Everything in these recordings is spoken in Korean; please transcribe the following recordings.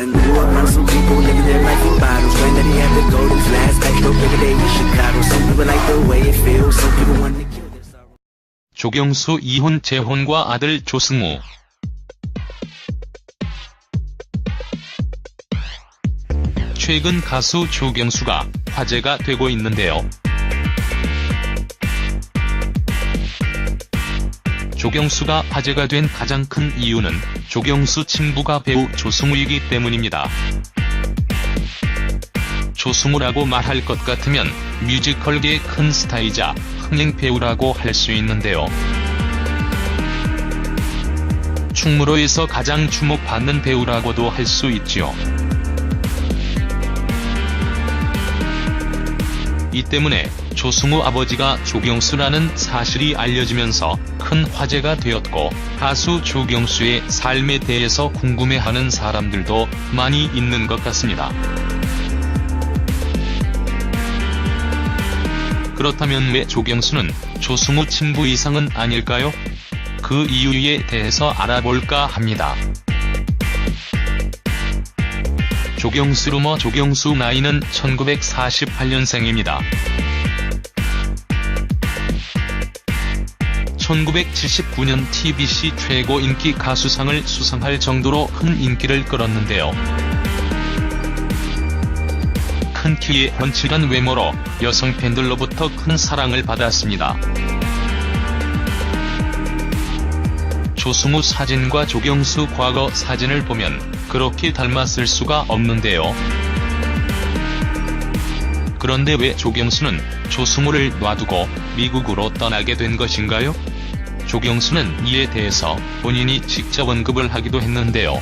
done grew up around some people living their life in bottles. Granddaddy had the golden flask, back door every day in Chicago. Some people like the way it feels, some people want to kill their sorrow. 조경수 이혼 재혼과 아들 조승우. 최근 가수 조경수가 화제가 되고 있는데요. 조경수가 화제가 된 가장 큰 이유는 조경수 친부가 배우 조승우이기 때문입니다. 조승우라고 말할 것 같으면 뮤지컬계의 큰 스타이자 흥행 배우라고 할 수 있는데요. 충무로에서 가장 주목받는 배우라고도 할 수 있지요. 이 때문에 조승우 아버지가 조경수라는 사실이 알려지면서 큰 화제가 되었고, 가수 조경수의 삶에 대해서 궁금해하는 사람들도 많이 있는 것 같습니다. 그렇다면 왜 조경수는 조승우 친부 이상은 아닐까요? 그 이유에 대해서 알아볼까 합니다. 조경수 루머. 조경수 나이는 1948년생입니다. 1979년 TBC 최고 인기 가수상을 수상할 정도로 큰 인기를 끌었는데요. 큰 키에 훤칠한 외모로 여성 팬들로부터 큰 사랑을 받았습니다. 조승우 사진과 조경수 과거 사진을 보면 그렇게 닮았을 수가 없는데요. 그런데 왜 조경수는 조승우를 놔두고 미국으로 떠나게 된 것인가요? 조경수는 이에 대해서 본인이 직접 언급을 하기도 했는데요.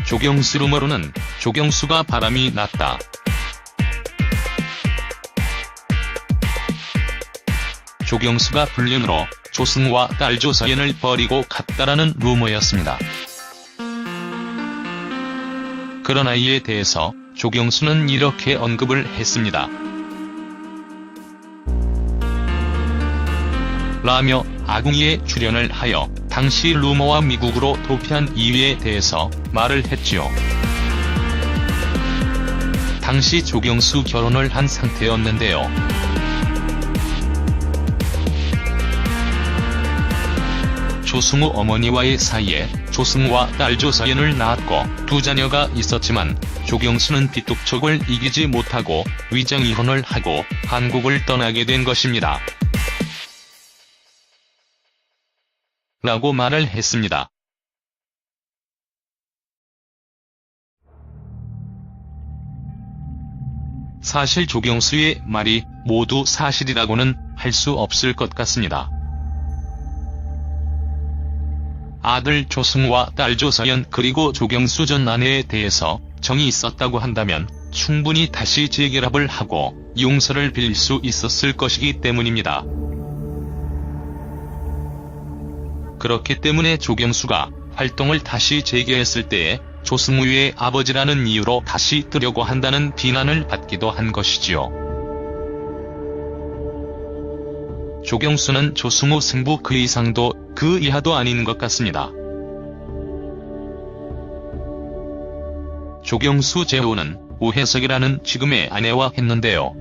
조경수 루머로는 조경수가 바람이 났다. 조경수가 불륜으로 조승우와 딸 조서연을 버리고 갔다라는 루머였습니다. 그러나 이에 대해서 조경수는 이렇게 언급을 했습니다. 라며 아궁이에 출연을 하여 당시 루머와 미국으로 도피한 이유에 대해서 말을 했지요. 당시 조경수 결혼을 한 상태였는데요. 조승우 어머니와의 사이에 조승우와 딸 조서연을 낳았고 두 자녀가 있었지만 조경수는 빚독촉을 이기지 못하고 위장 이혼을 하고 한국을 떠나게 된 것입니다. 라고 말을 했습니다. 사실 조경수의 말이 모두 사실이라고는 할 수 없을 것 같습니다. 아들 조승우와 딸 조서연 그리고 조경수 전 아내에 대해서 정이 있었다고 한다면 충분히 다시 재결합을 하고 용서를 빌 수 있었을 것이기 때문입니다. 그렇기 때문에 조경수가 활동을 다시 재개했을 때에 조승우의 아버지라는 이유로 다시 뜨려고 한다는 비난을 받기도 한 것이지요. 조경수는 조승우 승부 그 이상도 그 이하도 아닌 것 같습니다. 조경수 재혼은 오혜석이라는 지금의 아내와 했는데요.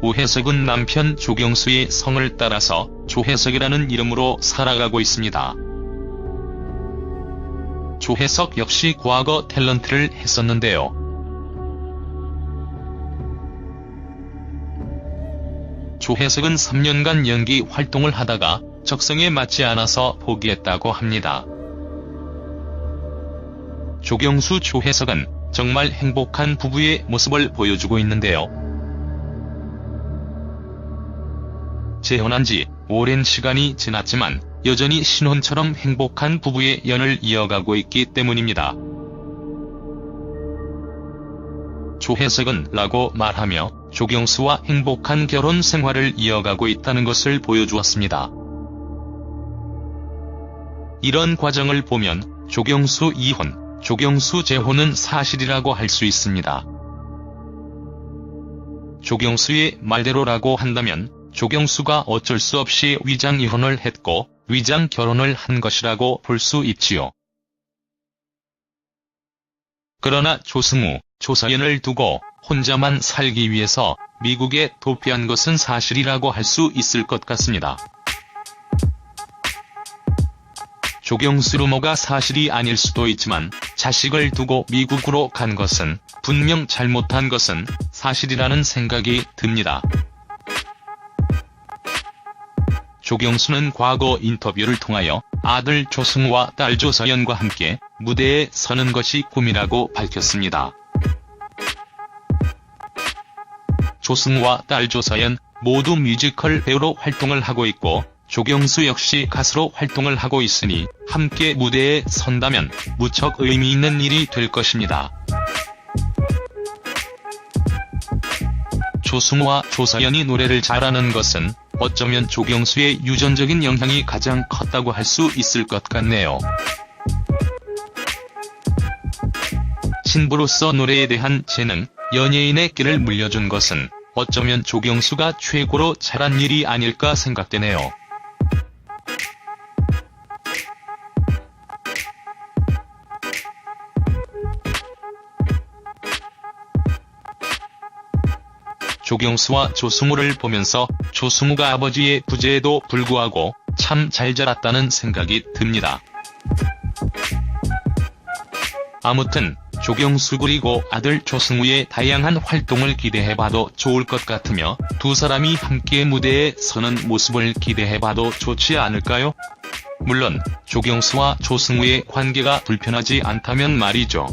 오혜석은 남편 조경수의 성을 따라서 조혜석이라는 이름으로 살아가고 있습니다. 조혜석 역시 과거 탤런트를 했었는데요. 조혜석은 3년간 연기 활동을 하다가 적성에 맞지 않아서 포기했다고 합니다. 조경수 조혜석은 정말 행복한 부부의 모습을 보여주고 있는데요. 재혼한 지 오랜 시간이 지났지만 여전히 신혼처럼 행복한 부부의 연을 이어가고 있기 때문입니다. 조혜석은 라고 말하며 조경수와 행복한 결혼 생활을 이어가고 있다는 것을 보여주었습니다. 이런 과정을 보면 조경수 이혼, 조경수 재혼은 사실이라고 할 수 있습니다. 조경수의 말대로라고 한다면 조경수가 어쩔 수 없이 위장 이혼을 했고 위장 결혼을 한 것이라고 볼 수 있지요. 그러나 조승우, 조서연을 두고 혼자만 살기 위해서 미국에 도피한 것은 사실이라고 할 수 있을 것 같습니다. 조경수 루머가 사실이 아닐 수도 있지만 자식을 두고 미국으로 간 것은 분명 잘못한 것은 사실이라는 생각이 듭니다. 조경수는 과거 인터뷰를 통하여 아들 조승우와 딸 조서연과 함께 무대에 서는 것이 꿈이라고 밝혔습니다. 조승우와 딸 조서연 모두 뮤지컬 배우로 활동을 하고 있고 조경수 역시 가수로 활동을 하고 있으니 함께 무대에 선다면 무척 의미 있는 일이 될 것입니다. 조승우와 조서연이 노래를 잘하는 것은 어쩌면 조경수의 유전적인 영향이 가장 컸다고 할 수 있을 것 같네요. 신부로서 노래에 대한 재능, 연예인의 길을 물려준 것은 어쩌면 조경수가 최고로 잘한 일이 아닐까 생각되네요. 조경수와 조승우를 보면서 조승우가 아버지의 부재에도 불구하고 참 잘 자랐다는 생각이 듭니다. 아무튼 조경수 그리고 아들 조승우의 다양한 활동을 기대해봐도 좋을 것 같으며 두 사람이 함께 무대에 서는 모습을 기대해봐도 좋지 않을까요? 물론 조경수와 조승우의 관계가 불편하지 않다면 말이죠.